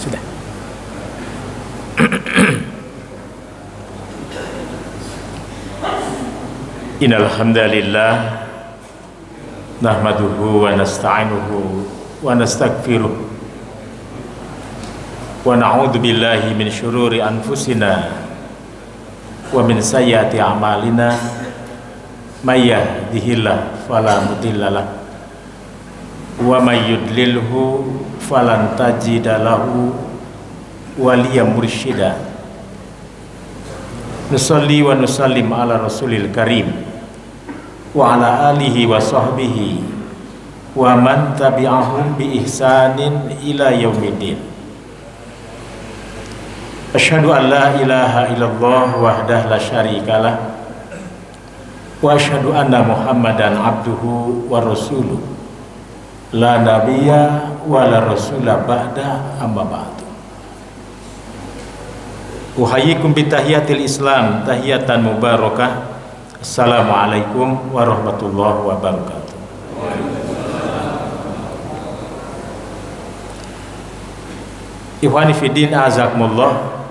Sudah. Innal hamdalillah nahmaduhu wa nasta'inuhu wa nastaghfiruh wa na'udzu billahi min syururi anfusina wa min sayyiati a'malina may yahdihillahu fala mudhillalah wa may yudlilhu falan tajida lahu waliyan mursyida. Nusalli wa nusallim ala rasulil karim wa ala alihi wa sahbihi wa man tabi'ahum bi ihsanin ila yaumiddin. Asyhadu an la ilaha illallah wahdahu la syarikalah wa asyhadu anna Muhammadan abduhu wa rasuluh la nabiyya wa la rasula ba'da amma ba'du. Uhayyikum bitahiyatil Islam tahiyatan mubarakah. Assalamualaikum warahmatullahi wabarakatuh. Ikhwani fiddin azakumullah.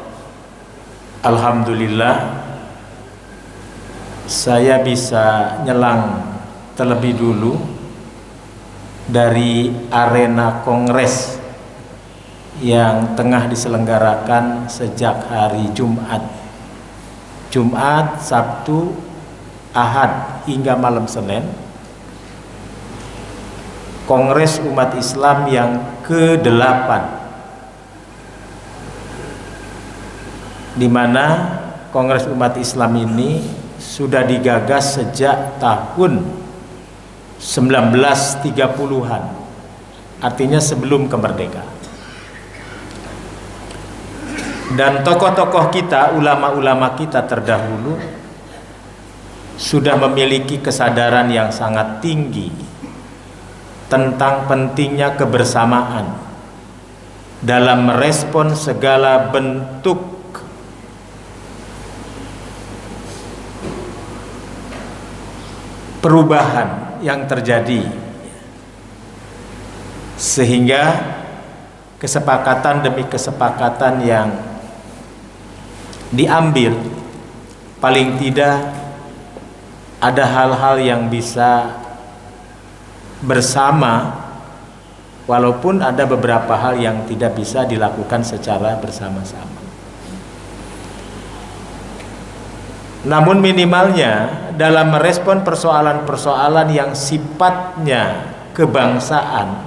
Alhamdulillah saya bisa nyelang terlebih dulu dari arena kongres yang tengah diselenggarakan sejak hari Jumat, Sabtu, Ahad hingga malam Senin. Kongres umat Islam yang ke-8, di mana Kongres umat Islam ini sudah digagas sejak tahun 1930-an, artinya sebelum kemerdekaan. Dan tokoh-tokoh kita, ulama-ulama kita terdahulu sudah memiliki kesadaran yang sangat tinggi tentang pentingnya kebersamaan dalam merespon segala bentuk perubahan yang terjadi, sehingga kesepakatan demi kesepakatan yang diambil paling tidak ada hal-hal yang bisa bersama, walaupun ada beberapa hal yang tidak bisa dilakukan secara bersama-sama. Namun minimalnya dalam merespon persoalan-persoalan yang sifatnya kebangsaan,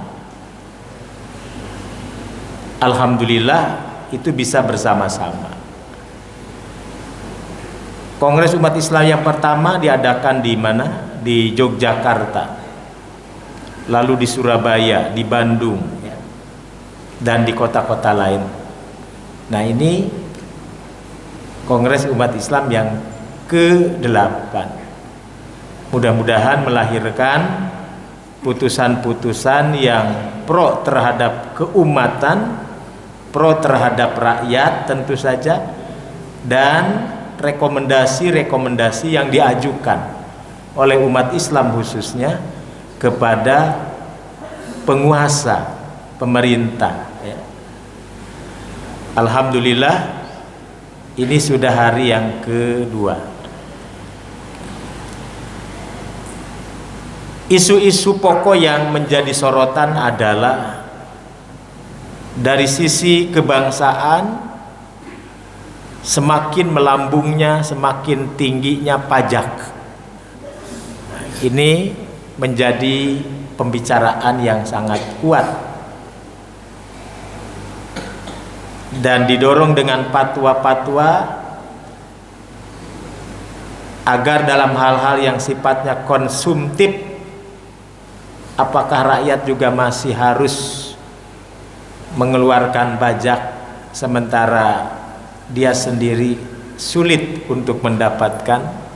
alhamdulillah itu bisa bersama-sama. Kongres umat Islam yang pertama diadakan di mana? Di Yogyakarta, lalu di Surabaya, di Bandung, dan di kota-kota lain. Nah, ini Kongres umat Islam yang ke-8. Mudah-mudahan melahirkan putusan-putusan yang pro terhadap keumatan, pro terhadap rakyat tentu saja, dan rekomendasi-rekomendasi yang diajukan oleh umat Islam khususnya kepada penguasa, pemerintah. Alhamdulillah ini sudah hari yang kedua. Isu-isu pokok yang menjadi sorotan adalah dari sisi kebangsaan, semakin melambungnya, semakin tingginya pajak. Ini menjadi pembicaraan yang sangat kuat dan didorong dengan fatwa-fatwa agar dalam hal-hal yang sifatnya konsumtif, apakah rakyat juga masih harus mengeluarkan pajak sementara dia sendiri sulit untuk mendapatkan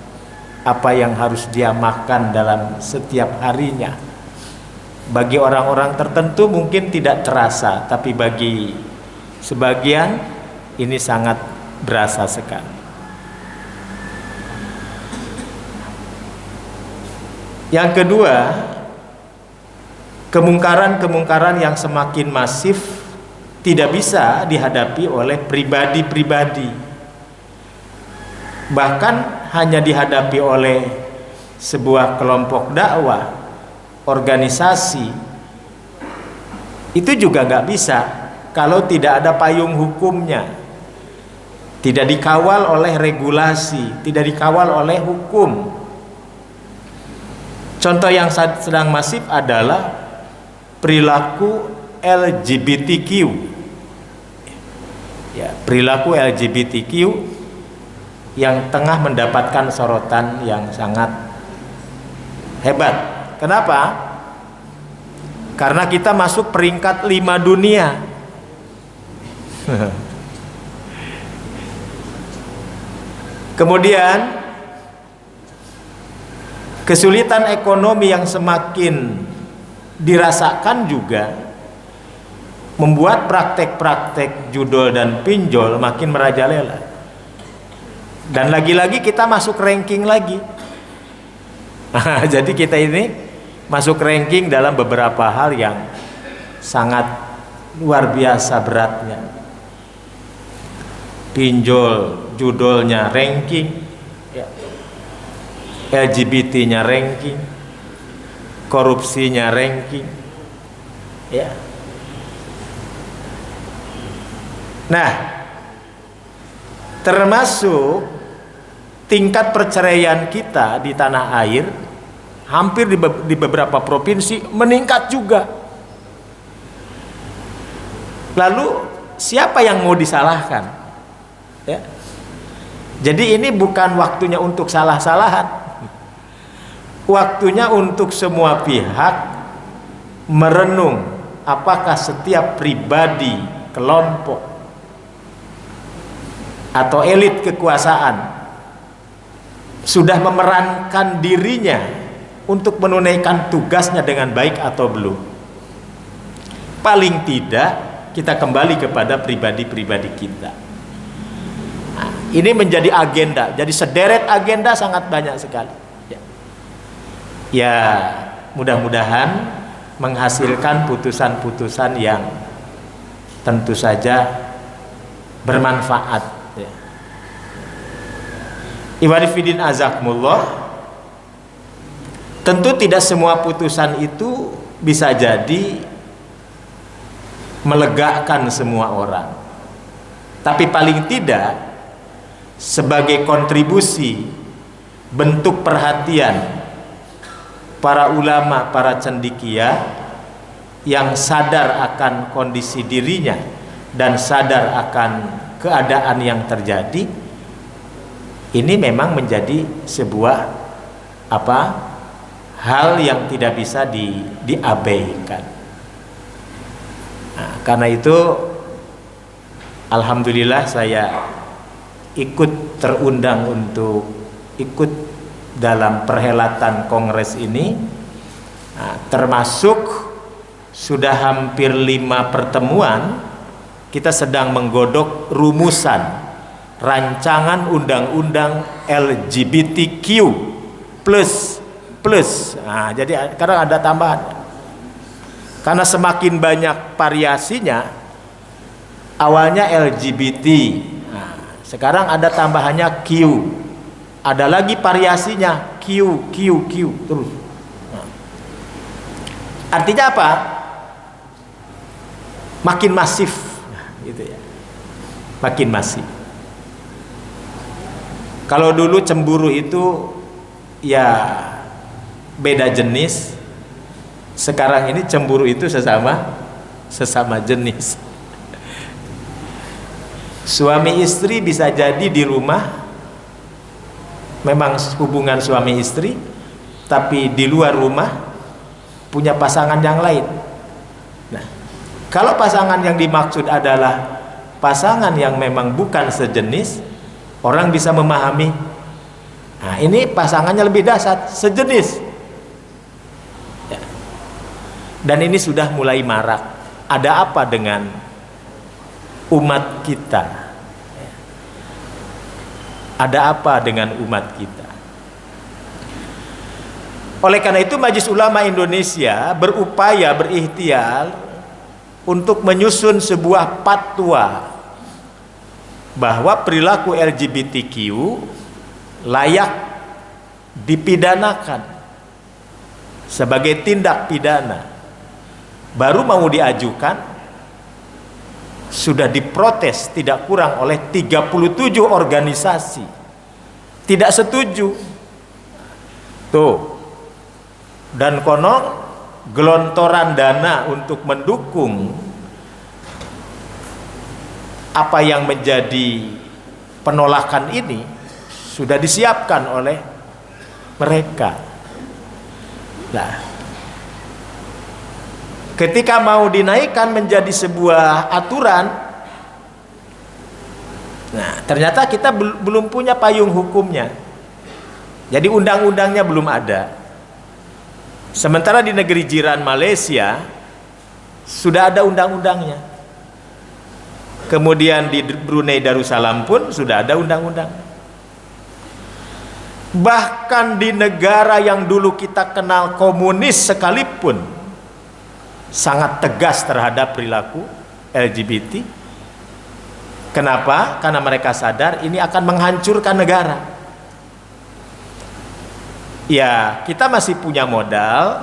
apa yang harus dia makan dalam setiap harinya. Bagi orang-orang tertentu mungkin tidak terasa, tapi bagi sebagian ini sangat berasa sekali. Yang kedua, kemungkaran-kemungkaran yang semakin masif tidak bisa dihadapi oleh pribadi-pribadi, bahkan hanya dihadapi oleh sebuah kelompok dakwah, organisasi, itu juga nggak bisa kalau tidak ada payung hukumnya, tidak dikawal oleh regulasi, tidak dikawal oleh hukum. Contoh yang sedang masif adalah perilaku LGBTQ, ya, perilaku LGBTQ yang tengah mendapatkan sorotan yang sangat hebat. Kenapa? Karena kita masuk peringkat 5 dunia. Kemudian kesulitan ekonomi yang semakin dirasakan juga membuat praktek-praktek judol dan pinjol makin merajalela. Dan lagi-lagi kita masuk ranking lagi. Jadi kita ini masuk ranking dalam beberapa hal yang sangat luar biasa beratnya. Pinjol, judolnya ranking, ya. LGBT-nya ranking, korupsinya ranking, ya. Nah, termasuk tingkat perceraian kita di tanah air hampir di beberapa provinsi meningkat juga. Lalu siapa yang mau disalahkan? Ya. Jadi ini bukan waktunya untuk salah-salahan, waktunya untuk semua pihak merenung apakah setiap pribadi, kelompok, atau elit kekuasaan sudah memerankan dirinya untuk menunaikan tugasnya dengan baik atau belum. Paling tidak kita kembali kepada pribadi-pribadi kita. Nah, ini menjadi agenda, jadi sederet agenda sangat banyak sekali. Ya, mudah-mudahan menghasilkan putusan-putusan yang tentu saja bermanfaat. Iwarifidin azakumullah, tentu tidak semua putusan itu bisa jadi melegakan semua orang, tapi paling tidak sebagai kontribusi bentuk perhatian para ulama, para cendekia yang sadar akan kondisi dirinya dan sadar akan keadaan yang terjadi. Ini memang menjadi sebuah hal yang tidak bisa diabaikan. Nah, karena itu alhamdulillah saya ikut terundang untuk ikut dalam perhelatan kongres ini. Nah, termasuk sudah hampir 5 pertemuan kita sedang menggodok rumusan rancangan undang-undang LGBTQ plus. Nah, jadi kadang ada tambahan. Karena semakin banyak variasinya, awalnya LGBT, nah, sekarang ada tambahannya Q, ada lagi variasinya Q terus. Nah, artinya apa? Makin masif, gitu ya. Makin masif. Kalau dulu cemburu itu ya beda jenis, sekarang ini cemburu itu sesama jenis. Suami istri bisa jadi di rumah memang hubungan suami istri, tapi di luar rumah punya pasangan yang lain. Nah, kalau pasangan yang dimaksud adalah pasangan yang memang bukan sejenis, orang bisa memahami. Nah, ini pasangannya lebih dahsyat, sejenis. Ya. Dan ini sudah mulai marak. Ada apa dengan umat kita? Ada apa dengan umat kita? Oleh karena itu Majelis Ulama Indonesia berupaya berikhtiar untuk menyusun sebuah fatwa bahwa perilaku LGBTQ layak dipidanakan sebagai tindak pidana, baru mau diajukan sudah diprotes tidak kurang oleh 37 organisasi tidak setuju tuh. Dan konon gelontoran dana untuk mendukung apa yang menjadi penolakan ini sudah disiapkan oleh mereka. Nah, ketika mau dinaikkan menjadi sebuah aturan, nah ternyata kita belum punya payung hukumnya. Jadi undang-undangnya belum ada. Sementara di negeri jiran Malaysia sudah ada undang-undangnya. Kemudian di Brunei Darussalam pun sudah ada undang-undang. Bahkan di negara yang dulu kita kenal komunis sekalipun sangat tegas terhadap perilaku LGBT. Kenapa? Karena mereka sadar ini akan menghancurkan negara. Ya, kita masih punya modal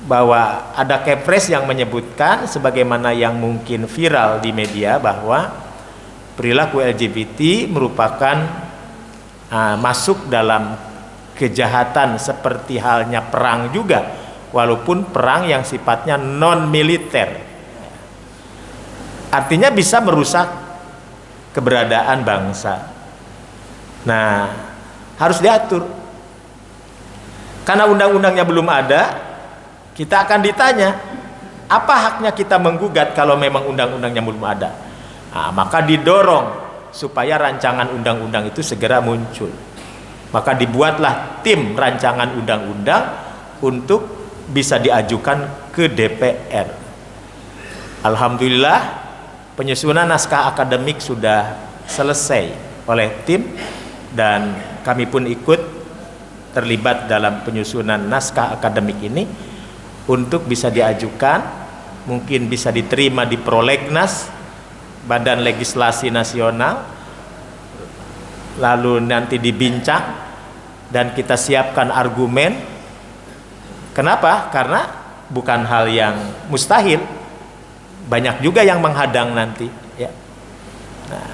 bahwa ada kepres yang menyebutkan sebagaimana yang mungkin viral di media bahwa perilaku LGBT merupakan masuk dalam kejahatan seperti halnya perang juga, walaupun perang yang sifatnya non militer, artinya bisa merusak keberadaan bangsa. Nah, harus diatur. Karena undang-undangnya belum ada, kita akan ditanya apa haknya kita menggugat kalau memang undang-undangnya belum ada. Nah, maka didorong supaya rancangan undang-undang itu segera muncul. Maka dibuatlah tim rancangan undang-undang untuk bisa diajukan ke DPR. Alhamdulillah penyusunan naskah akademik sudah selesai oleh tim dan kami pun ikut terlibat dalam penyusunan naskah akademik ini untuk bisa diajukan, mungkin bisa diterima di Prolegnas, Badan Legislasi Nasional, lalu nanti dibincang dan kita siapkan argumen. Kenapa? Karena bukan hal yang mustahil, banyak juga yang menghadang nanti ya. Nah,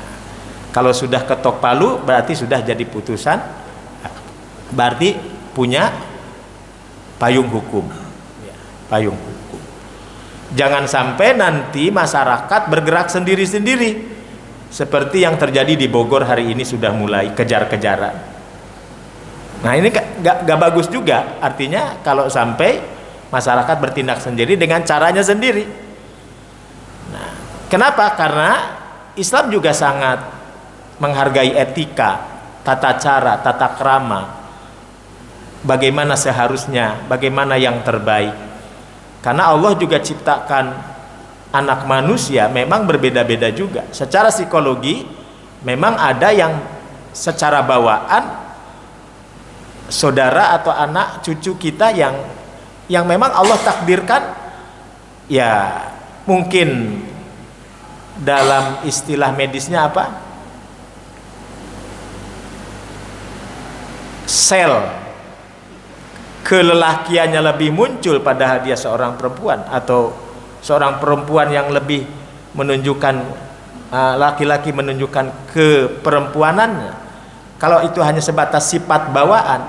kalau sudah ketok palu berarti sudah jadi putusan, berarti punya payung hukum ya, payung hukum. Jangan sampai nanti masyarakat bergerak sendiri-sendiri seperti yang terjadi di Bogor hari ini, sudah mulai kejar-kejaran. Nah ini gak bagus juga, artinya kalau sampai masyarakat bertindak sendiri dengan caranya sendiri. Nah, kenapa? Karena Islam juga sangat menghargai etika, tata cara, tata krama, bagaimana seharusnya, bagaimana yang terbaik. Karena Allah juga ciptakan anak manusia memang berbeda-beda juga. Secara psikologi memang ada yang secara bawaan saudara atau anak cucu kita yang memang Allah takdirkan ya, mungkin dalam istilah medisnya apa? Sel kelelakiannya lebih muncul pada dia seorang perempuan, atau seorang perempuan yang lebih menunjukkan laki-laki menunjukkan keperempuanannya. Kalau itu hanya sebatas sifat bawaan,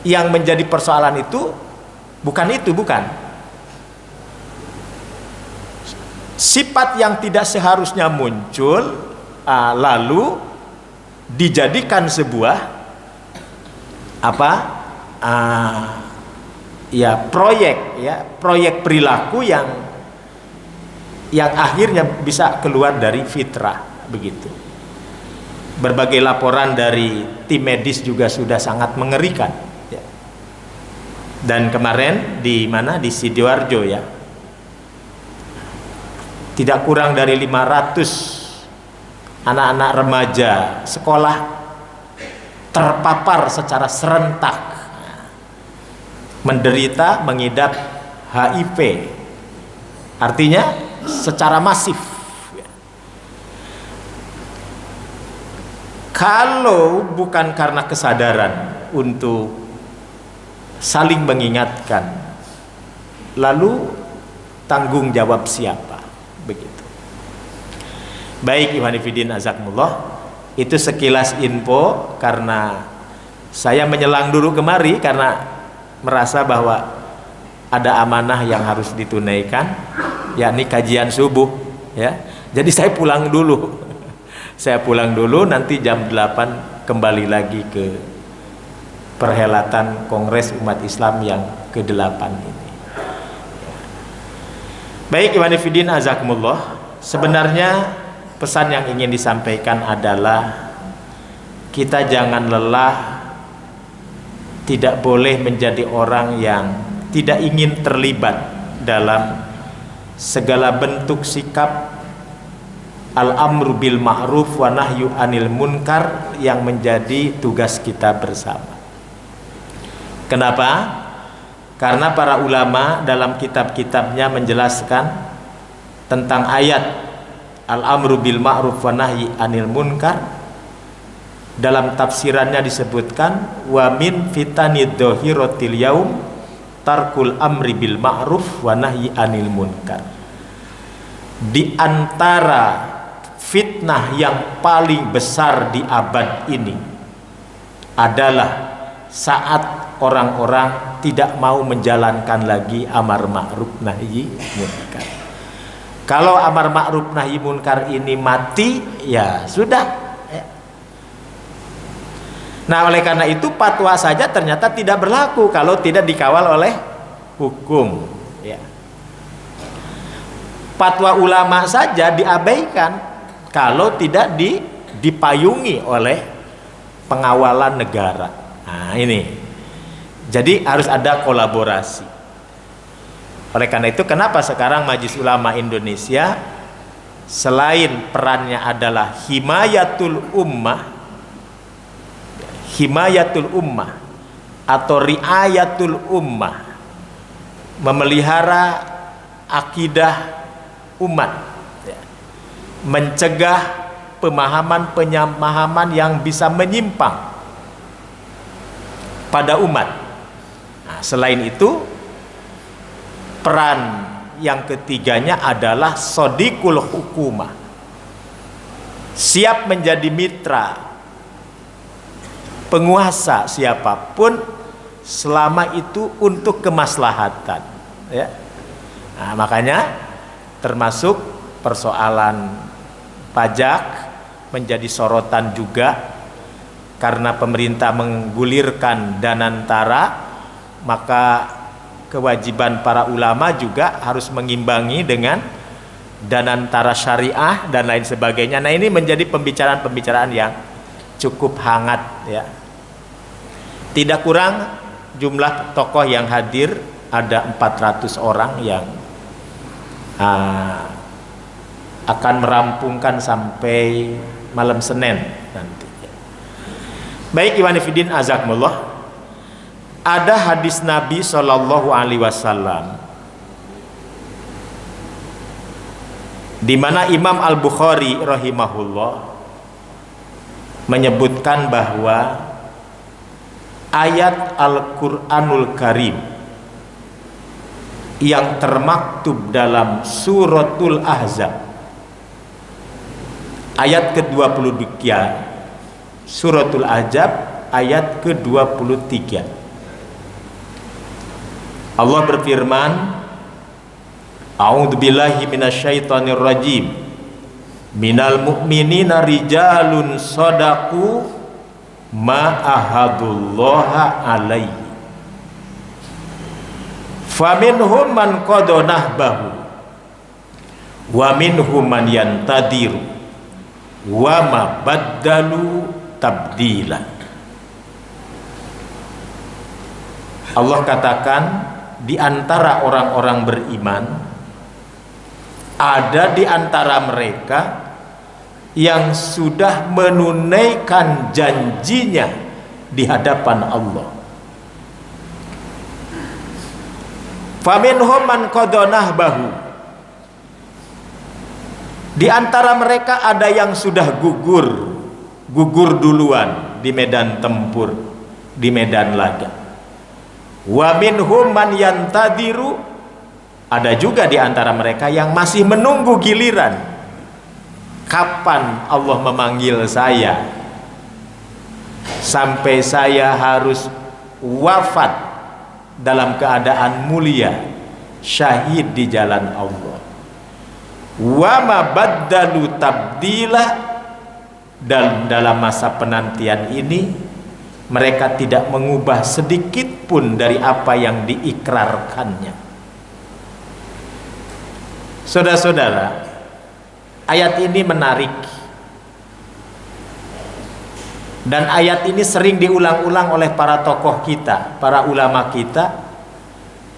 yang menjadi persoalan itu bukan sifat yang tidak seharusnya muncul lalu dijadikan sebuah proyek perilaku yang akhirnya bisa keluar dari fitrah begitu. Berbagai laporan dari tim medis juga sudah sangat mengerikan ya. Dan kemarin di Sidoarjo ya, tidak kurang dari 500 anak-anak remaja sekolah terpapar secara serentak, menderita mengidap HIV Artinya secara masif. Kalau bukan karena kesadaran untuk saling mengingatkan, lalu tanggung jawab siapa? Begitu. Baik, Ikhwani Fillah azakumullah, itu sekilas info karena saya menyelang dulu kemari karena merasa bahwa ada amanah yang harus ditunaikan, yakni kajian subuh, ya. Jadi saya pulang dulu. Saya pulang dulu, nanti jam 8 kembali lagi ke perhelatan Kongres Umat Islam yang ke-8 ini. Baik, Ikhwani Fillah azakumullah, sebenarnya pesan yang ingin disampaikan adalah kita jangan lelah, tidak boleh menjadi orang yang tidak ingin terlibat dalam segala bentuk sikap al-amru bil ma'ruf wa nahyu anil munkar yang menjadi tugas kita bersama. Kenapa? Karena para ulama dalam kitab-kitabnya menjelaskan tentang ayat al-amru bil ma'ruf wa nahyi anil munkar. Dalam tafsirannya disebutkan wa min fitanid dhahiratil yaum tarkul amri bil ma'ruf wa nahyi anil munkar. Di antara fitnah yang paling besar di abad ini adalah saat orang-orang tidak mau menjalankan lagi amar ma'ruf nahi munkar. Kalau amar ma'ruf nahi munkar ini mati, ya sudah. Nah, oleh karena itu fatwa saja ternyata tidak berlaku kalau tidak dikawal oleh hukum, ya. Fatwa ulama saja diabaikan kalau tidak dipayungi oleh pengawalan negara. Nah, ini. Jadi harus ada kolaborasi. Oleh karena itu kenapa sekarang Majelis Ulama Indonesia selain perannya adalah himayatul ummah atau riayatul ummah, memelihara akidah umat, mencegah pemahaman yang bisa menyimpang pada umat. Nah, selain itu peran yang ketiganya adalah sodikul hukumah, siap menjadi mitra penguasa siapapun selama itu untuk kemaslahatan, ya. Nah, makanya termasuk persoalan pajak menjadi sorotan juga karena pemerintah menggulirkan danantara, maka kewajiban para ulama juga harus mengimbangi dengan danantara syariah dan lain sebagainya. Nah, ini menjadi pembicaraan-pembicaraan yang cukup hangat, ya. Tidak kurang jumlah tokoh yang hadir ada 400 orang yang akan merampungkan sampai malam Senin nanti. Baik, Ikhwani Fillah azakumullah, ada hadis Nabi Shallallahu Alaihi Wasallam di mana Imam Al-Bukhari rahimahullah menyebutkan bahwa ayat Al-Quranul Karim yang termaktub dalam suratul Ahzab ayat ke-23, suratul Ahzab ayat ke-23, Allah berfirman, a'udzubillahi minasyaitonir rajim, minal mu'minina rijalun shadaqu ma ahadullaha alaihi faminhum man qada nahbahu wa minhum man yantadiru wa ma baddalu tabdila. Allah katakan, di antara orang-orang beriman ada di antara mereka yang sudah menunaikan janjinya di hadapan Allah. Faminhum man qada nahbahu, Di antara mereka ada yang sudah gugur duluan di medan tempur, di medan laga. Wa minhum man yantadiru, ada juga di antara mereka yang masih menunggu giliran. Kapan Allah memanggil saya sampai saya harus wafat dalam keadaan mulia, syahid di jalan Allah. Wa ma baddalu tabdila, dan dalam masa penantian ini mereka tidak mengubah sedikit pun dari apa yang diikrarkannya. Saudara-saudara, ayat ini menarik, dan ayat ini sering diulang-ulang oleh para tokoh kita, para ulama kita.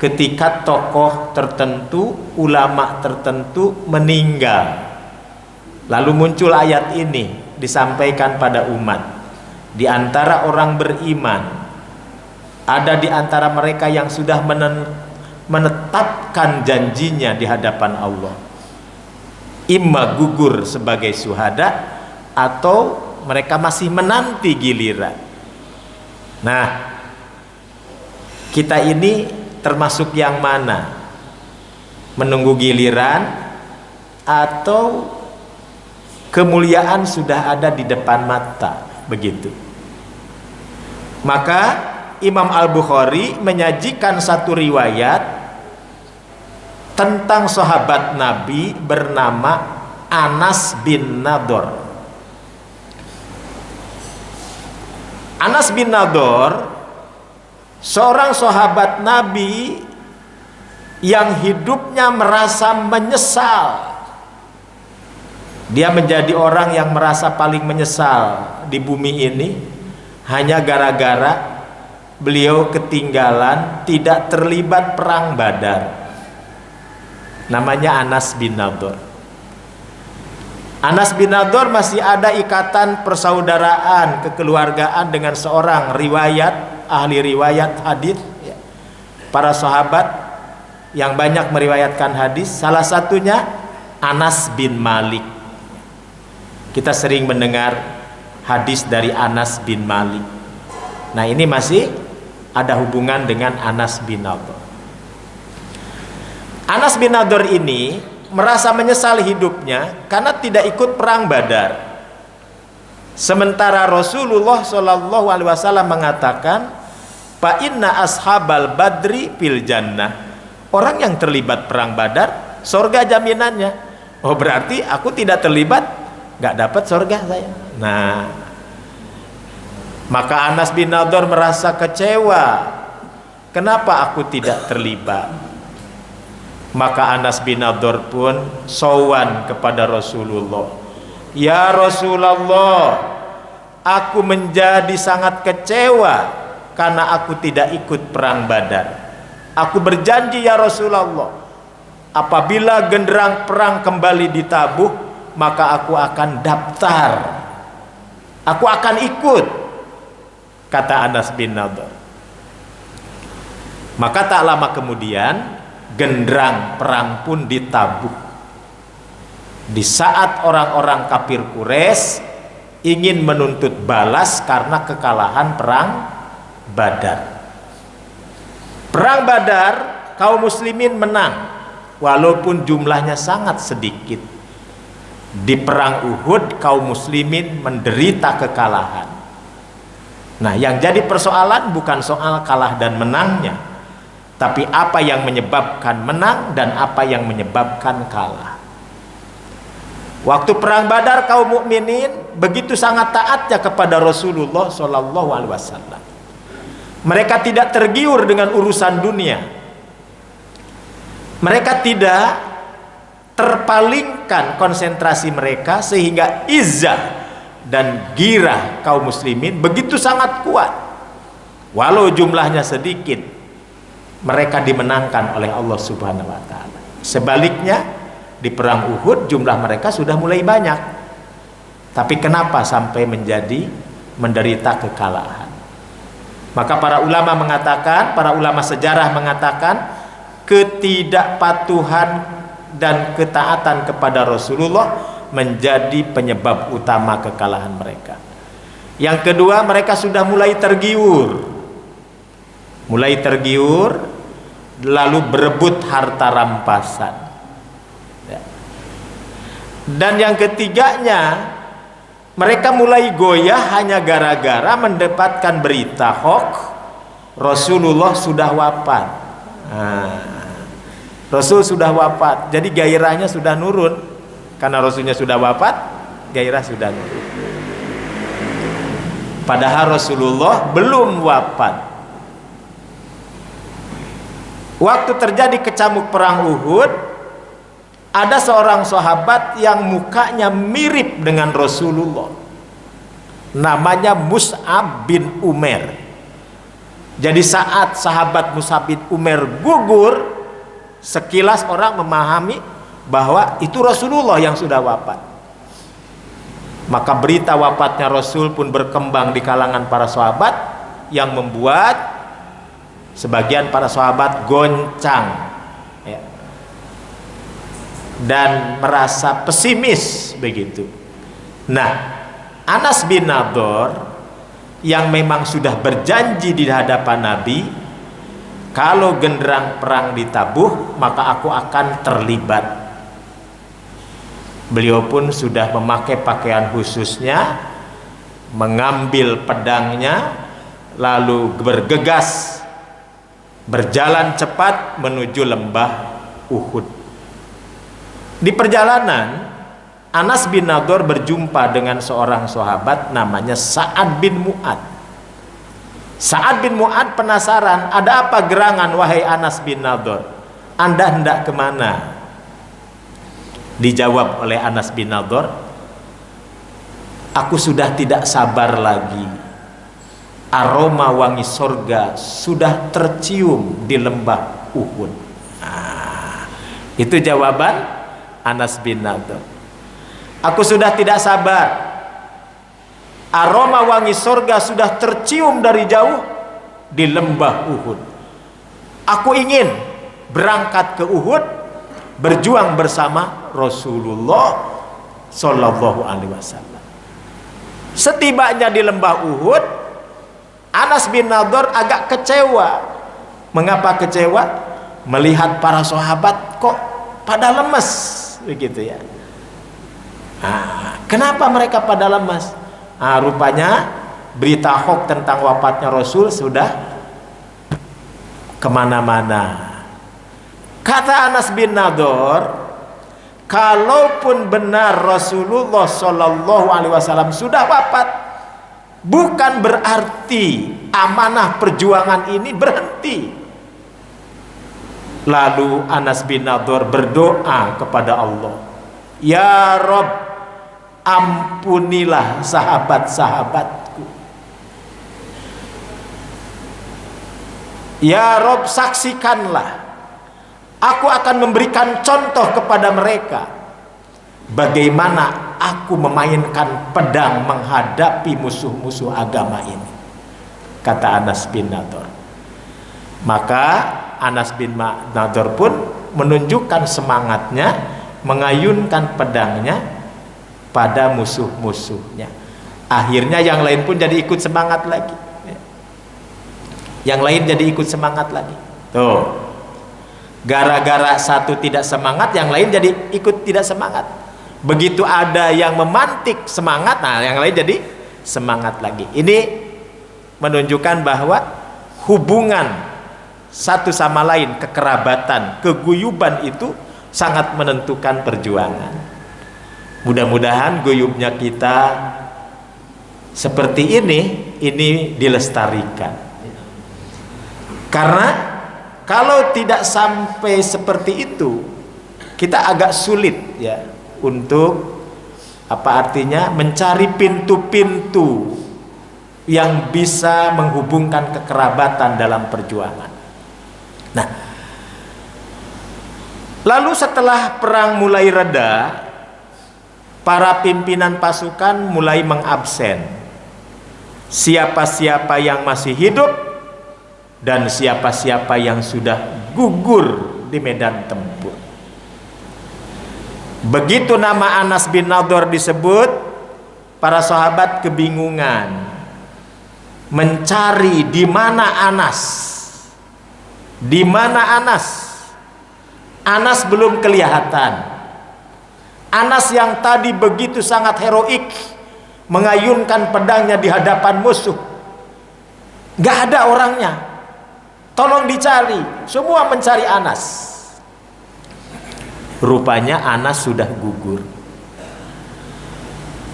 Ketika tokoh tertentu, ulama tertentu meninggal, lalu muncul ayat ini disampaikan pada umat. Di antara orang beriman, ada di antara mereka yang sudah menetapkan janjinya di hadapan Allah, imma gugur sebagai syuhada, atau mereka masih menanti giliran. Nah, kita ini termasuk yang mana? Menunggu giliran atau kemuliaan sudah ada di depan mata, begitu? Maka Imam Al-Bukhari menyajikan satu riwayat tentang sahabat Nabi bernama Anas bin Nadhr. Anas bin Nadhr seorang sahabat Nabi yang hidupnya merasa menyesal. Dia menjadi orang yang merasa paling menyesal di bumi ini hanya gara-gara beliau ketinggalan tidak terlibat perang Badar. Namanya Anas bin Nadhr. Anas bin Nadhr masih ada ikatan persaudaraan, kekeluargaan dengan seorang ahli riwayat hadis, para sahabat yang banyak meriwayatkan hadis. Salah satunya Anas bin Malik. Kita sering mendengar hadis dari Anas bin Malik. Nah, ini masih ada hubungan dengan Anas bin Nadhr. Anas bin Nadhr ini merasa menyesal hidupnya karena tidak ikut perang Badar. Sementara Rasulullah SAW mengatakan, fa inna ashabal badri fil jannah. Orang yang terlibat perang Badar, surga jaminannya. Oh, berarti aku tidak terlibat, nggak dapat surga saya. Nah, maka Anas bin Nadhr merasa kecewa. Kenapa aku tidak terlibat? Maka Anas bin Nadhr pun sowan kepada Rasulullah. Ya Rasulullah, aku menjadi sangat kecewa karena aku tidak ikut perang Badar. Aku berjanji ya Rasulullah, apabila genderang perang kembali ditabuh, maka aku akan daftar, aku akan ikut, kata Anas bin Nadhr. Maka tak lama kemudian genderang perang pun ditabuh. Di saat orang-orang kafir Quraisy ingin menuntut balas karena kekalahan perang Badar. Perang Badar kaum muslimin menang walaupun jumlahnya sangat sedikit. Di perang Uhud kaum muslimin menderita kekalahan. Nah, yang jadi persoalan bukan soal kalah dan menangnya, tapi apa yang menyebabkan menang dan apa yang menyebabkan kalah. Waktu perang Badar kaum mukminin begitu sangat taatnya kepada Rasulullah SAW. Mereka tidak tergiur dengan urusan dunia. Mereka tidak terpalingkan konsentrasi mereka sehingga izzah dan girah kaum muslimin begitu sangat kuat. Walau jumlahnya sedikit, mereka dimenangkan oleh Allah Subhanahu wa taala. Sebaliknya, di perang Uhud jumlah mereka sudah mulai banyak. Tapi kenapa sampai menderita kekalahan? Maka para ulama sejarah mengatakan ketidakpatuhan dan ketaatan kepada Rasulullah menjadi penyebab utama kekalahan mereka. Yang kedua, mereka sudah mulai tergiur, lalu berebut harta rampasan. Dan yang ketiganya, mereka mulai goyah hanya gara-gara mendapatkan berita hoax Rasulullah sudah wafat. Rasul sudah wafat, jadi gairahnya sudah nurun. Karena Rasulnya sudah wafat, gairah sudah nurun. Padahal Rasulullah belum wafat. Waktu terjadi kecamuk perang Uhud, ada seorang sahabat yang mukanya mirip dengan Rasulullah, namanya Mus'ab bin Umair. Jadi saat sahabat Mus'ab bin Umair gugur, sekilas orang memahami bahwa itu Rasulullah yang sudah wafat. Maka berita wafatnya Rasul pun berkembang di kalangan para sahabat, yang membuat sebagian para sahabat goncang ya, dan merasa pesimis begitu. Nah, Anas bin Nadhr yang memang sudah berjanji di hadapan Nabi, kalau genderang perang ditabuh maka aku akan terlibat. Beliau pun sudah memakai pakaian khususnya, mengambil pedangnya, lalu bergegas berjalan cepat menuju lembah Uhud. Di perjalanan, Anas bin Nadhr berjumpa dengan seorang sahabat namanya Sa'ad bin Mu'ad. Sa'ad bin Mu'ad penasaran, ada apa gerangan wahai Anas bin Nadhr? Anda hendak kemana? Dijawab oleh Anas bin Nadhr, aku sudah tidak sabar lagi. Aroma wangi sorga sudah tercium di lembah Uhud. Itu jawaban Anas bin Nadhr. Aku sudah tidak sabar. Aroma wangi sorga sudah tercium dari jauh di lembah Uhud. Aku ingin berangkat ke Uhud, berjuang bersama Rasulullah Sallallahu Alaihi Wasallam. Setibanya di lembah Uhud, Anas bin Nadhr agak kecewa. Mengapa kecewa? Melihat para sahabat kok pada lemes begitu ya. Kenapa mereka pada lemes? Rupanya berita hoax tentang wafatnya Rasul sudah kemana-mana. Kata Anas bin Nadhr, kalaupun benar Rasulullah Shallallahu Alaihi Wasallam sudah wafat, bukan berarti amanah perjuangan ini berhenti. Lalu Anas bin Nadhr berdoa kepada Allah, ya Rabb, ampunilah sahabat-sahabatku. Ya Rob, saksikanlah, aku akan memberikan contoh kepada mereka bagaimana aku memainkan pedang menghadapi musuh-musuh agama ini, kata Anas bin Nadhr. Maka Anas bin Nadhr pun menunjukkan semangatnya, mengayunkan pedangnya pada musuh-musuhnya. Akhirnya yang lain pun jadi ikut semangat lagi. Yang lain jadi ikut semangat lagi. Tuh, gara-gara satu tidak semangat, yang lain jadi ikut tidak semangat. Begitu ada yang memantik semangat, nah yang lain jadi semangat lagi. Ini menunjukkan bahwa hubungan satu sama lain, kekerabatan, keguyuban itu sangat menentukan perjuangan. Mudah-mudahan guyubnya kita seperti ini dilestarikan. Karena kalau tidak sampai seperti itu, kita agak sulit ya untuk mencari pintu-pintu yang bisa menghubungkan kekerabatan dalam perjuangan. Nah, lalu setelah perang mulai reda, para pimpinan pasukan mulai mengabsen siapa-siapa yang masih hidup dan siapa-siapa yang sudah gugur di medan tempur. Begitu nama Anas bin Nadhr disebut, para sahabat kebingungan mencari di mana Anas. Di mana Anas? Anas belum kelihatan. Anas yang tadi begitu sangat heroik mengayunkan pedangnya di hadapan musuh, gak ada orangnya. Tolong dicari. Semua mencari Anas. Rupanya Anas sudah gugur.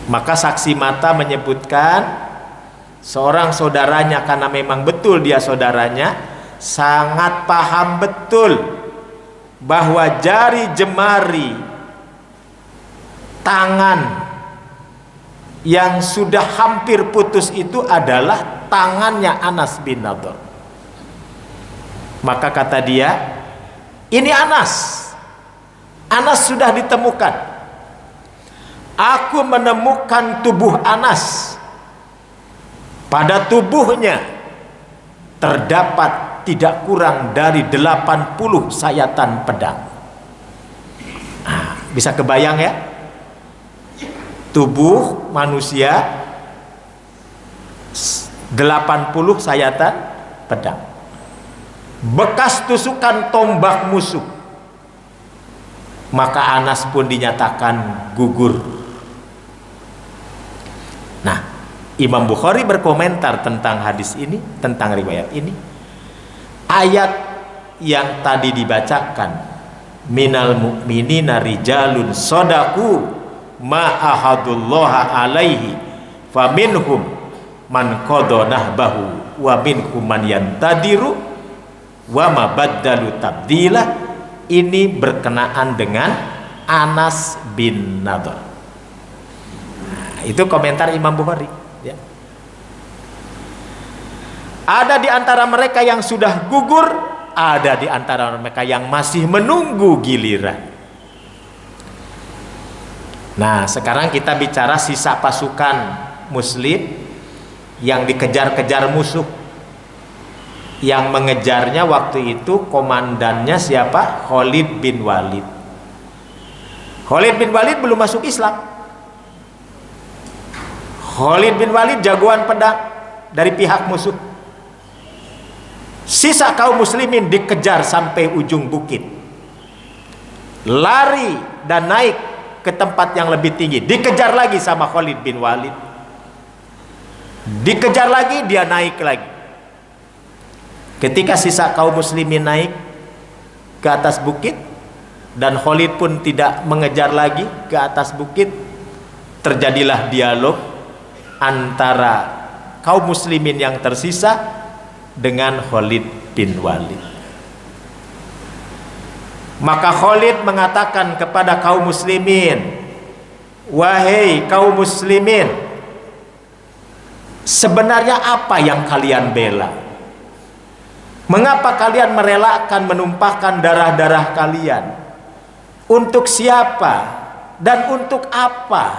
Maka saksi mata menyebutkan seorang saudaranya, karena memang betul dia saudaranya, sangat paham betul bahwa jari jemari tangan yang sudah hampir putus itu adalah tangannya Anas bin Nadhr. Maka kata dia, ini Anas. Anas sudah ditemukan. Aku menemukan tubuh Anas. Pada tubuhnya terdapat tidak kurang dari 80 sayatan pedang. Nah, bisa kebayang ya? Tubuh manusia 80 sayatan pedang. Bekas tusukan tombak musuh. Maka Anas pun dinyatakan gugur. Nah, Imam Bukhari berkomentar tentang hadis ini, tentang riwayat ini. Ayat yang tadi dibacakan, minal mu'minina rijalun shadaku ma ahadullaha alaihi faminhum man qada nahbahu wa minhum man yantadiru wa ma baddalu tabdila. Ini berkenaan dengan Anas bin Nadhr. Nah, itu komentar Imam Bukhari ya. Ada di antara mereka yang sudah gugur, ada di antara mereka yang masih menunggu giliran. Nah, sekarang kita bicara sisa pasukan muslim yang dikejar-kejar musuh. Yang mengejarnya waktu itu komandannya siapa? Khalid bin Walid. Khalid bin Walid belum masuk Islam. Khalid bin Walid jagoan pedang dari pihak musuh. Sisa kaum muslimin dikejar sampai ujung bukit. Lari dan naik ke tempat yang lebih tinggi. Dikejar lagi sama Khalid bin Walid. Dikejar lagi, dia naik lagi. Ketika sisa kaum muslimin naik ke atas bukit dan Khalid pun tidak mengejar lagi ke atas bukit, terjadilah dialog antara kaum muslimin yang tersisa dengan Khalid bin Walid. Maka Khalid mengatakan kepada kaum muslimin, wahai kaum muslimin, sebenarnya apa yang kalian bela? Mengapa kalian merelakan menumpahkan darah-darah kalian? Untuk siapa dan untuk apa?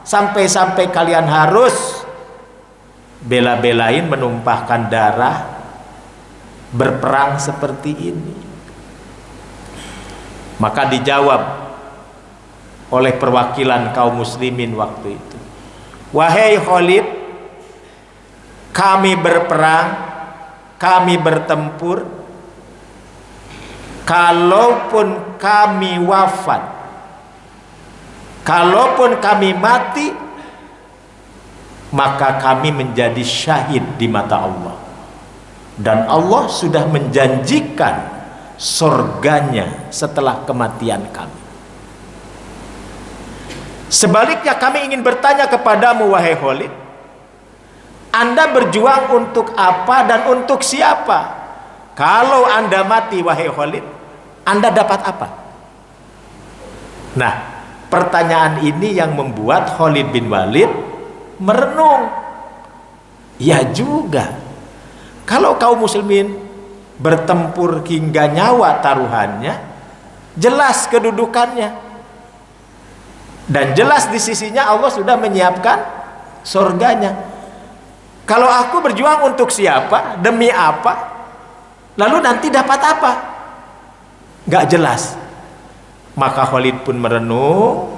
Sampai-sampai kalian harus bela-belain menumpahkan darah, berperang seperti ini. Maka dijawab oleh perwakilan kaum muslimin waktu itu, wahai Khalid, kami berperang, kami bertempur, kalaupun kami wafat, kalaupun kami mati, maka kami menjadi syahid di mata Allah, dan Allah sudah menjanjikan surganya setelah kematian kami. Sebaliknya kami ingin bertanya kepadamu wahai Khalid, Anda berjuang untuk apa dan untuk siapa? Kalau Anda mati wahai Khalid, Anda dapat apa? Nah, pertanyaan ini yang membuat Khalid bin Walid merenung. Ya juga, kalau kaum muslimin bertempur hingga nyawa taruhannya, jelas kedudukannya, dan jelas di sisinya Allah sudah menyiapkan surganya. Kalau aku berjuang untuk siapa, demi apa, lalu nanti dapat apa? Gak jelas. Maka Khalid pun merenung.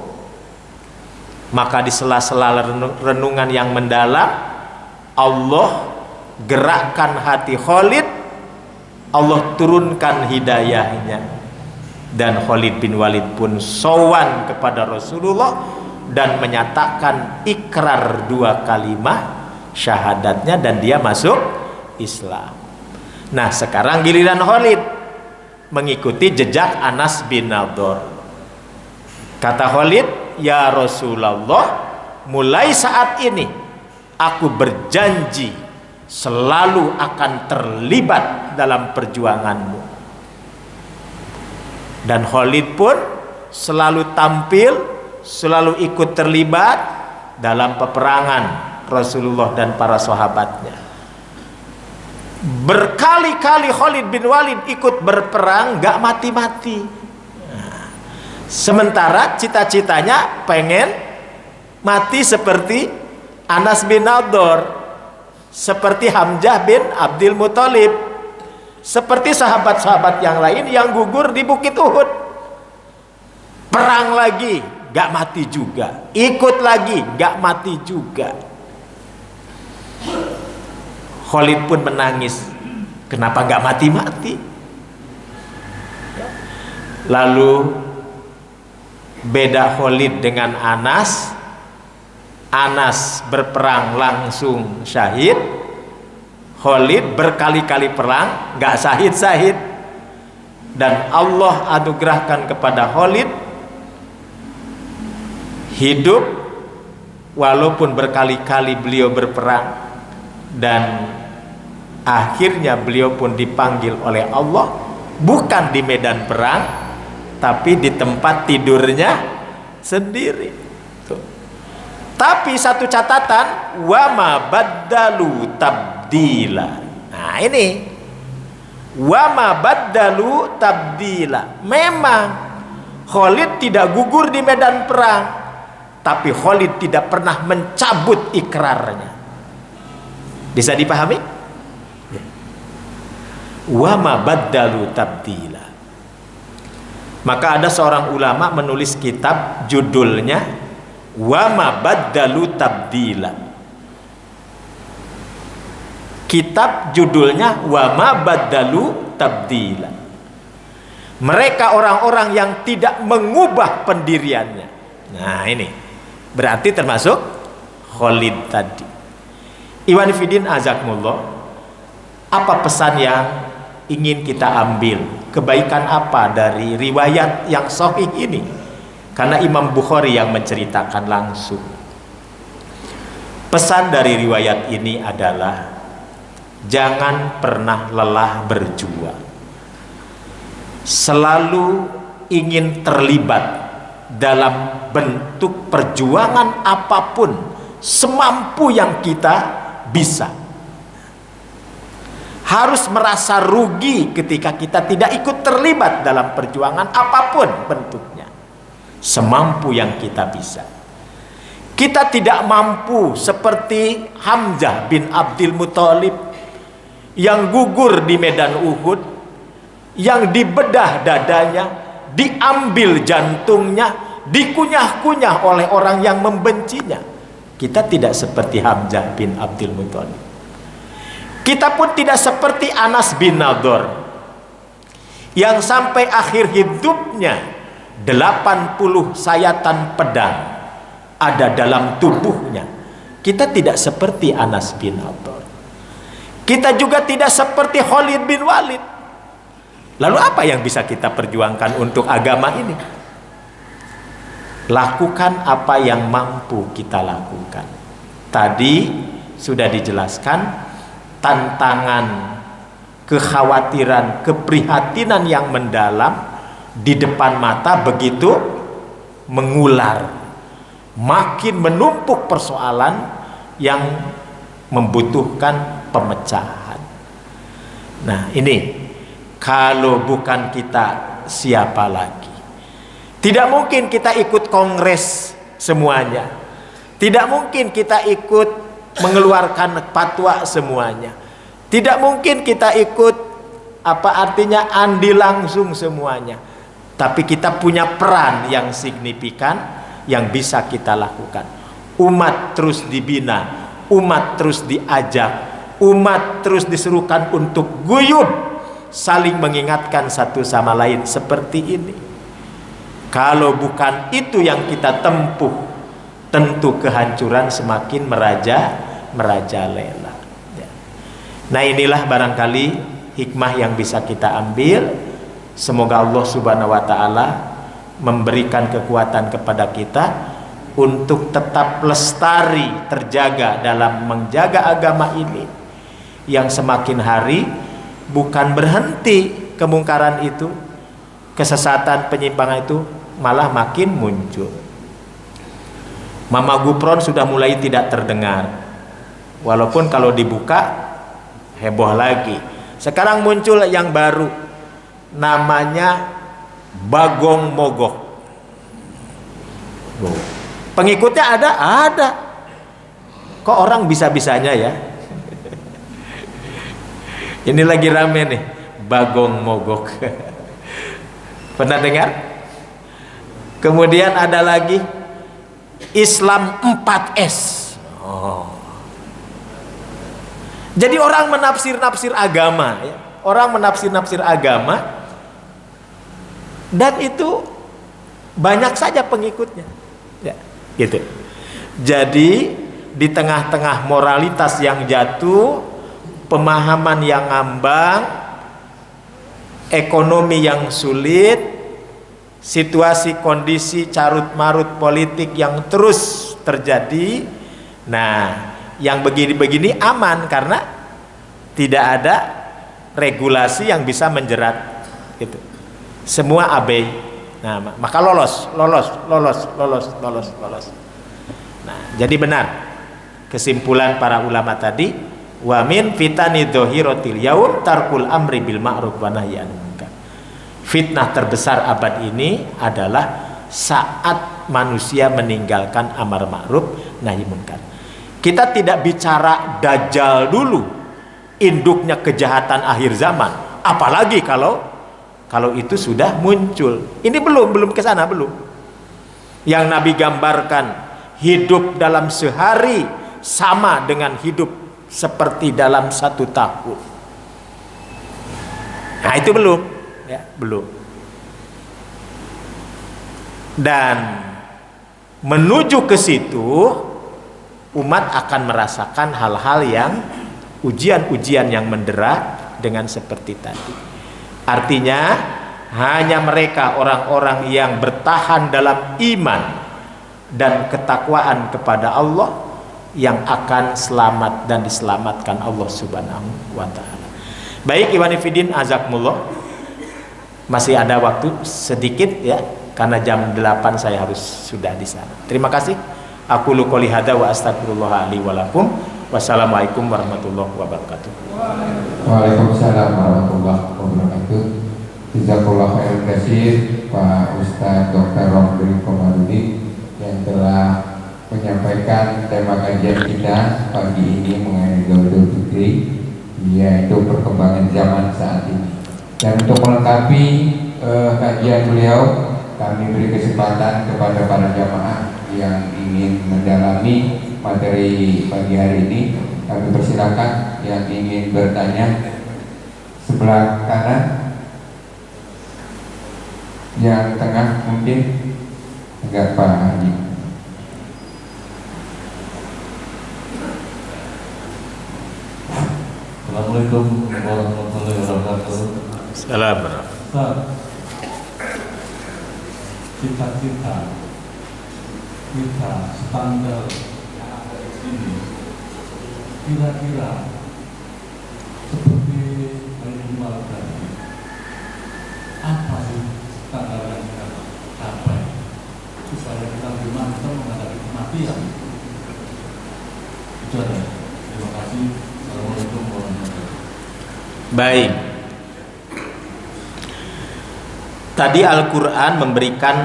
Maka di sela-sela renungan yang mendalam, Allah gerakkan hati Khalid, Allah turunkan hidayahnya, dan Khalid bin Walid pun sowan kepada Rasulullah dan menyatakan ikrar 2 kalimat syahadatnya, dan dia masuk Islam. Nah, sekarang giliran Khalid mengikuti jejak Anas bin Nadhr. Kata Khalid, ya Rasulullah, mulai saat ini aku berjanji selalu akan terlibat dalam perjuanganmu. Dan Khalid pun selalu tampil, selalu ikut terlibat dalam peperangan Rasulullah dan para sahabatnya. Berkali-kali Khalid bin Walid ikut berperang, gak mati-mati. Sementara cita-citanya pengen mati seperti Anas bin Nadhr, seperti Hamzah bin Abdul Muthalib, seperti sahabat-sahabat yang lain yang gugur di Bukit Uhud. Perang lagi, gak mati juga. Ikut lagi, gak mati juga. Khalid pun menangis, kenapa gak mati-mati? Lalu beda Khalid dengan Anas. Anas berperang langsung syahid, Khalid berkali-kali perang gak syahid-syahid. Dan Allah anugerahkan kepada Khalid hidup walaupun berkali-kali beliau berperang, dan akhirnya beliau pun dipanggil oleh Allah bukan di medan perang, tapi di tempat tidurnya sendiri. Tuh. Tapi satu catatan, wa ma baddalu tabdila. Nah ini, wa ma baddalu tabdila. Memang Khalid tidak gugur di medan perang, tapi Khalid tidak pernah mencabut ikrarnya. Bisa dipahami? Wa ma baddalu tabdila. Maka ada seorang ulama menulis kitab judulnya wa ma baddalu tabdila. Kitab judulnya wa ma baddalu tabdila. Mereka orang-orang yang tidak mengubah pendiriannya. Nah ini berarti termasuk Khalid tadi. Iwan Fidin azakumullah, apa pesan yang ingin kita ambil, kebaikan apa dari riwayat yang sahih ini? Karena Imam Bukhari yang menceritakan langsung. Pesan dari riwayat ini adalah jangan pernah lelah berjuang. Selalu ingin terlibat dalam bentuk perjuangan apapun semampu yang kita bisa. Harus merasa rugi ketika kita tidak ikut terlibat dalam perjuangan apapun bentuknya, semampu yang kita bisa. Kita tidak mampu seperti Hamzah bin Abdul Muthalib yang gugur di medan Uhud, yang dibedah dadanya, diambil jantungnya, dikunyah-kunyah oleh orang yang membencinya. Kita tidak seperti Hamzah bin Abdul Muthalib. Kita pun tidak seperti Anas bin Nadhr yang sampai akhir hidupnya 80 sayatan pedang ada dalam tubuhnya. Kita tidak seperti Anas bin Nadhr. Kita juga tidak seperti Khalid bin Walid. Lalu apa yang bisa kita perjuangkan untuk agama ini? Lakukan apa yang mampu kita lakukan. Tadi sudah dijelaskan tantangan, kekhawatiran, keprihatinan yang mendalam di depan mata begitu mengular, makin menumpuk persoalan yang membutuhkan pemecahan. Nah ini, kalau bukan kita siapa lagi? Tidak mungkin kita ikut kongres semuanya. Tidak mungkin kita ikut mengeluarkan fatwa semuanya. Tidak mungkin kita ikut andi langsung semuanya. tapi kita punya peran yang signifikan yang bisa kita lakukan. Umat terus dibina, umat terus diajak, umat terus diserukan untuk guyub, saling mengingatkan satu sama lain seperti ini. Kalau bukan itu yang kita tempuh, tentu kehancuran semakin merajalela. Nah, inilah barangkali hikmah yang bisa kita ambil. Semoga Allah Subhanahu wa taala memberikan kekuatan kepada kita untuk tetap lestari, terjaga dalam menjaga agama ini yang semakin hari bukan berhenti kemungkaran itu, kesesatan, penyimpangan itu malah makin muncul. Mama Gupron sudah mulai tidak terdengar, walaupun kalau dibuka heboh lagi. Sekarang muncul yang baru, namanya Bagong Mogok. Pengikutnya ada. Kok orang bisa-bisanya ya? Ini lagi rame nih, Bagong Mogok. Pernah dengar? Kemudian ada lagi Islam 4S. Jadi orang menafsir-nafsir agama ya. Orang menafsir-nafsir agama, dan itu banyak saja pengikutnya ya, gitu. Jadi di tengah-tengah moralitas yang jatuh, pemahaman yang ngambang, ekonomi yang sulit, situasi kondisi carut-marut politik yang terus terjadi. Nah, yang begini-begini aman karena tidak ada regulasi yang bisa menjerat gitu. Semua abai. Nah, maka lolos. Nah, jadi benar kesimpulan para ulama tadi, wa min fitani dzahiratil yaum tarkul amri bil ma'ruf wa nahyi anil munkar. Fitnah terbesar abad ini adalah saat manusia meninggalkan amar ma'ruf nahi munkar. Kita tidak bicara dajjal dulu, induknya kejahatan akhir zaman, apalagi kalau itu sudah muncul. Ini belum ke sana, belum. Yang Nabi gambarkan hidup dalam sehari sama dengan hidup seperti dalam 1 tahun. Nah, itu belum ya, belum. Dan menuju ke situ umat akan merasakan hal-hal yang ujian-ujian yang mendera dengan seperti tadi. Artinya hanya mereka orang-orang yang bertahan dalam iman dan ketakwaan kepada Allah yang akan selamat dan diselamatkan Allah Subhanahu wa taala. Baik, Iwan Fillah azakumullah. Masih ada waktu sedikit ya, karena jam 8 saya harus sudah di sana. Terima kasih. Aku qouli hada wa astagfirullah li wa lakum. Wassalamualaikum warahmatullahi wabarakatuh. Waalaikumsalam warahmatullahi wabarakatuh. Jazakallahu khairan katsir Pak Ustaz Dr. Romli Komarudi yang telah menyampaikan tema kajian kita pagi ini mengenai Idul Fitri, yaitu perkembangan zaman saat ini. Dan untuk melengkapi kajian beliau, kami beri kesempatan kepada para jamaah yang ingin mendalami materi pagi hari ini. Kami persilakan yang ingin bertanya sebelah kanan, yang tengah mungkin enggak Pak Haji. Assalamualaikum warahmatullahi wabarakatuh. Assalamualaikum. Cita-cita kita standar ini kira-kira seperti minimal tadi, apa sih standar yang kita capai supaya kita lebih mantap menghadapi kematian? Itu ada. Terima kasih. Assalamualaikum warahmatullahi wabarakatuh. Baik. Tadi Al-Quran memberikan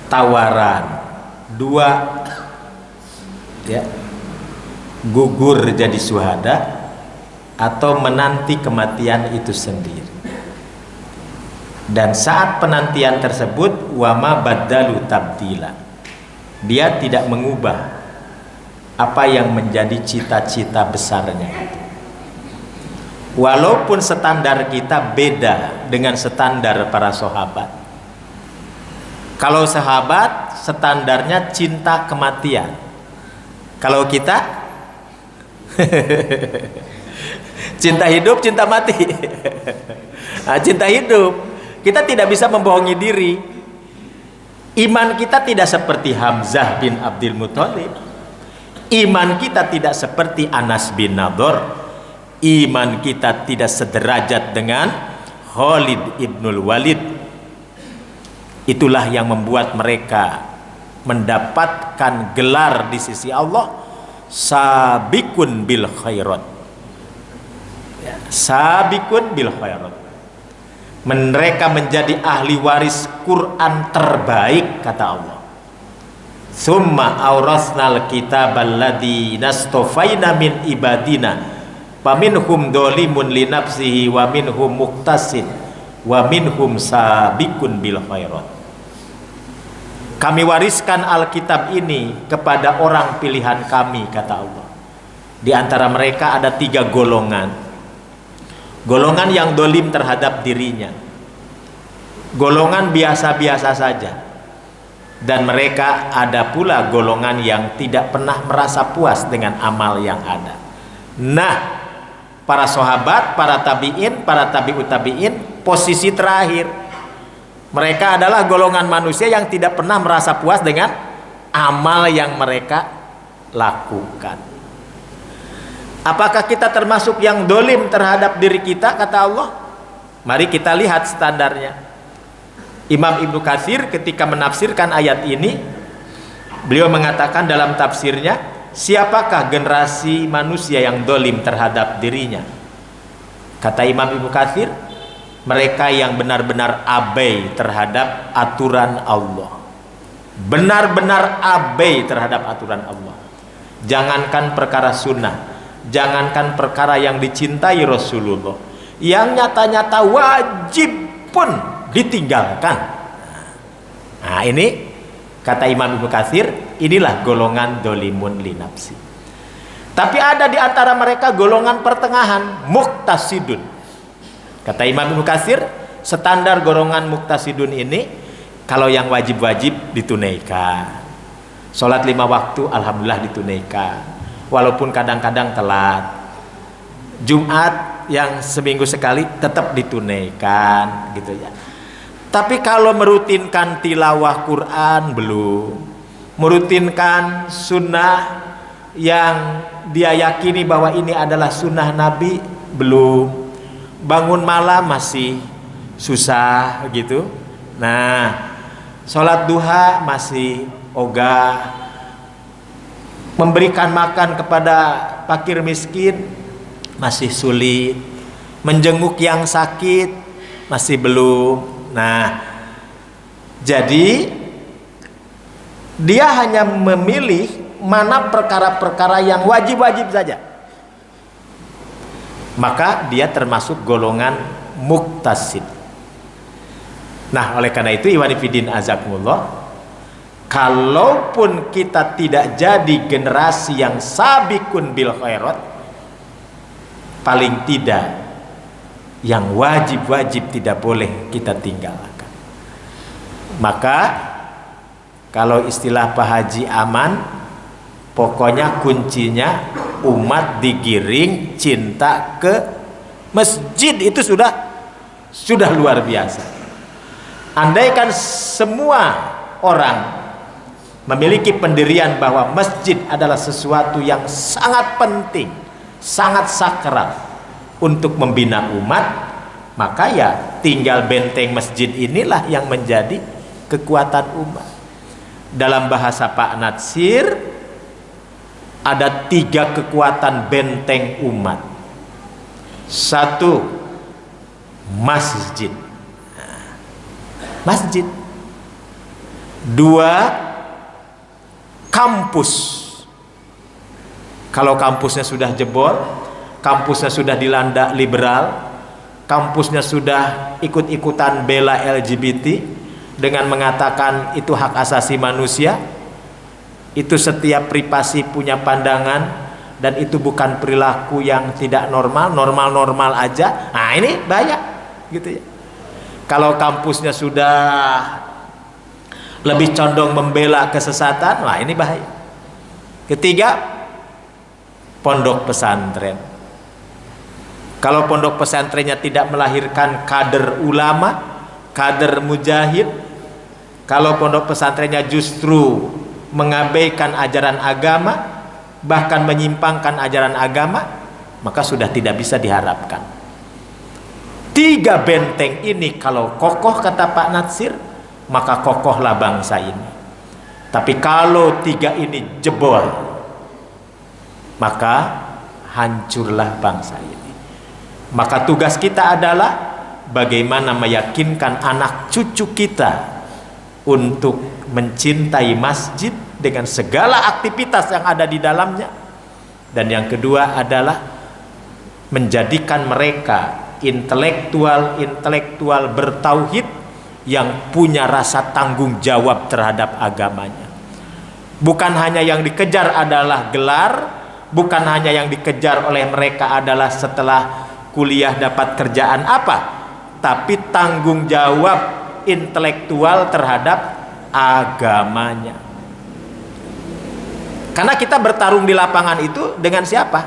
tawaran dua ya, gugur jadi syuhada atau menanti kematian itu sendiri. Dan saat penantian tersebut wama baddalu tabdila, dia tidak mengubah apa yang menjadi cita-cita besarnya itu. Walaupun standar kita beda dengan standar para sahabat. Kalau sahabat standarnya cinta kematian. Kalau kita cinta hidup, cinta mati. Nah, cinta hidup. Kita tidak bisa membohongi diri. Iman kita tidak seperti Hamzah bin Abdul Muthalib. Iman kita tidak seperti Anas bin Nadhr. Iman kita tidak sederajat dengan Khalid ibnul Walid. Itulah yang membuat mereka mendapatkan gelar di sisi Allah sabiqun bil khairat. Ya, sabiqun bil khairat. Mereka menjadi ahli waris Quran terbaik, kata Allah. Summa aurasnal kitabal ladzi nastofaina min ibadina faminhum dzalimun li nafsihi wa minhum muqtasid wa minhum sabiqun bil khairat. Kami wariskan Alkitab ini kepada orang pilihan kami, kata Allah. Di antara mereka ada 3 golongan. Golongan yang dolim terhadap dirinya, golongan biasa-biasa saja, dan mereka ada pula golongan yang tidak pernah merasa puas dengan amal yang ada. Nah, para sahabat, para tabi'in, para tabi'ut tabi'in, posisi terakhir. Mereka adalah golongan manusia yang tidak pernah merasa puas dengan amal yang mereka lakukan. Apakah kita termasuk yang dolim terhadap diri kita, kata Allah? Mari kita lihat standarnya. Imam Ibnu Katsir ketika menafsirkan ayat ini, beliau mengatakan dalam tafsirnya, siapakah generasi manusia yang dolim terhadap dirinya? Kata Imam Ibnu Katsir, mereka yang benar-benar abai terhadap aturan Allah. Benar-benar abai terhadap aturan Allah. Jangankan perkara sunnah, jangankan perkara yang dicintai Rasulullah, yang nyata-nyata wajib pun ditinggalkan. Nah, ini kata Imam Ibnu Katsir, inilah golongan dolimun li nafsi. Tapi ada di antara mereka golongan pertengahan, muqtasidun. Kata Imam Ibnu Katsir, standar golongan muqtasidun ini, kalau yang wajib-wajib ditunaikan, sholat 5 waktu alhamdulillah ditunaikan, walaupun kadang-kadang telat. Jumat yang seminggu sekali tetap ditunaikan, gitu ya. Tapi kalau merutinkan tilawah Quran belum, merutinkan sunnah yang dia yakini bahwa ini adalah sunnah Nabi belum, bangun malam masih susah gitu. Nah, sholat duha masih ogah, memberikan makan kepada fakir miskin masih sulit, menjenguk yang sakit masih belum. Nah, jadi dia hanya memilih mana perkara-perkara yang wajib-wajib saja, maka dia termasuk golongan muqtasid. Nah, oleh karena itu ikhwan fillah azakumullah, kalaupun kita tidak jadi generasi yang sabiqun bil khairat, paling tidak yang wajib-wajib tidak boleh kita tinggalkan. Maka kalau istilah Pak Haji Aman, pokoknya kuncinya umat digiring cinta ke masjid, itu sudah luar biasa. Andaikan semua orang memiliki pendirian bahwa masjid adalah sesuatu yang sangat penting, sangat sakral untuk membina umat, maka ya tinggal benteng masjid inilah yang menjadi kekuatan umat. Dalam bahasa Pak Natsir, ada 3 kekuatan benteng umat. 1, masjid. Masjid. 2, kampus. Kalau kampusnya sudah jebol, kampusnya sudah dilanda liberal, kampusnya sudah ikut-ikutan bela LGBT dengan mengatakan itu hak asasi manusia, itu setiap privasi punya pandangan, dan itu bukan perilaku yang tidak normal aja. Nah ini bahaya gitu ya. Kalau kampusnya sudah lebih condong membela kesesatan, wah ini bahaya. Ketiga, pondok pesantren. Kalau pondok pesantrennya tidak melahirkan kader ulama, kader mujahid, kalau pondok pesantrennya justru mengabaikan ajaran agama, bahkan menyimpangkan ajaran agama, maka sudah tidak bisa diharapkan. 3 benteng ini kalau kokoh, kata Pak Natsir, maka kokohlah bangsa ini. Tapi kalau 3 ini jebol, maka hancurlah bangsa ini. Maka tugas kita adalah bagaimana meyakinkan anak cucu kita untuk mencintai masjid dengan segala aktivitas yang ada di dalamnya. Dan yang kedua adalah menjadikan mereka intelektual bertauhid yang punya rasa tanggung jawab terhadap agamanya. Bukan hanya yang dikejar adalah gelar, bukan hanya yang dikejar oleh mereka adalah setelah kuliah dapat kerjaan apa, tapi tanggung jawab intelektual terhadap agamanya. Karena kita bertarung di lapangan itu dengan siapa?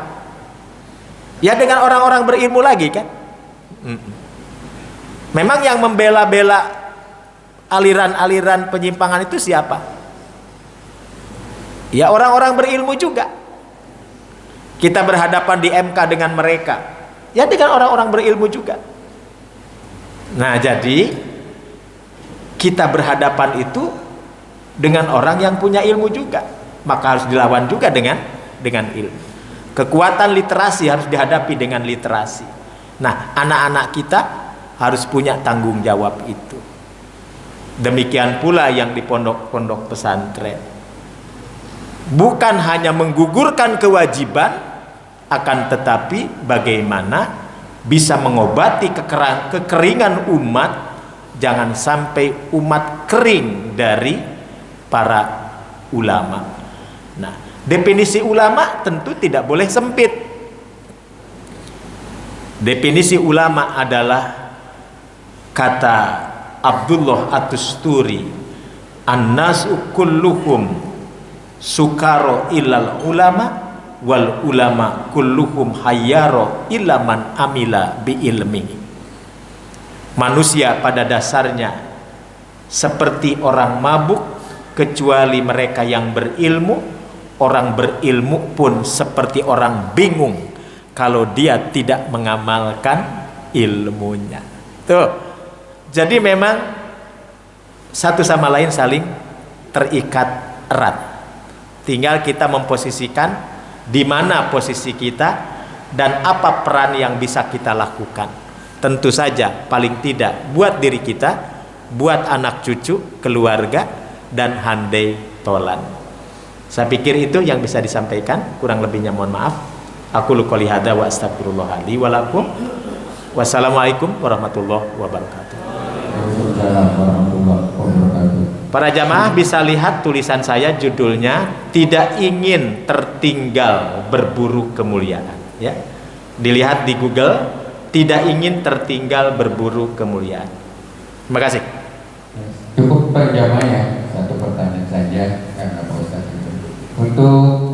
Ya dengan orang-orang berilmu lagi kan. Memang yang membela-bela aliran-aliran penyimpangan itu siapa? Ya orang-orang berilmu juga. Kita berhadapan di MK dengan mereka, ya dengan orang-orang berilmu juga. Nah jadi kita berhadapan itu dengan orang yang punya ilmu juga, maka harus dilawan juga dengan ilmu. Kekuatan literasi harus dihadapi dengan literasi. Nah anak-anak kita harus punya tanggung jawab itu. Demikian pula yang di pondok-pondok pesantren, bukan hanya menggugurkan kewajiban, akan tetapi bagaimana bisa mengobati kekeringan umat. Jangan sampai umat kering dari para ulama. Nah, definisi ulama tentu tidak boleh sempit. Definisi ulama adalah kata Abdullah At-Tusturi, an-nasu kulluhum sukaro illal ulama wal ulama kulluhum hayyaro illa man amila bi ilmi. Manusia pada dasarnya seperti orang mabuk kecuali mereka yang berilmu. Orang berilmu pun seperti orang bingung kalau dia tidak mengamalkan ilmunya. Tuh. Jadi memang satu sama lain saling terikat erat. Tinggal kita memposisikan di mana posisi kita dan apa peran yang bisa kita lakukan. Tentu saja paling tidak buat diri kita, buat anak cucu, keluarga, dan handai tolan. Saya pikir itu yang bisa disampaikan, kurang lebihnya mohon maaf. Aku qouli hadza wa astagfirullah li wa lakum. Wassalamualaikum warahmatullahi wabarakatuh. Para jamaah bisa lihat tulisan saya, judulnya tidak ingin tertinggal berburu kemuliaan, ya. Dilihat di Google, tidak ingin tertinggal berburu kemuliaan. Terima kasih. Cukup per jamaah ya, satu pertanyaan saja karena Pak Ustaz. Untuk